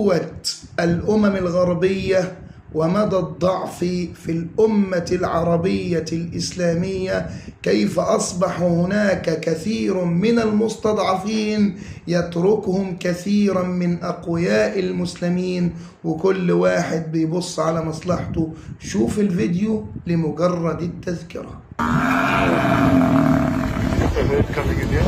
قوة الأمم الغربية ومدى الضعف في الأمة العربية الإسلامية، كيف أصبح هناك كثير من المستضعفين يتركهم كثيرا من أقوياء المسلمين، وكل واحد بيبص على مصلحته. شوف الفيديو لمجرد التذكرة. Coming in here.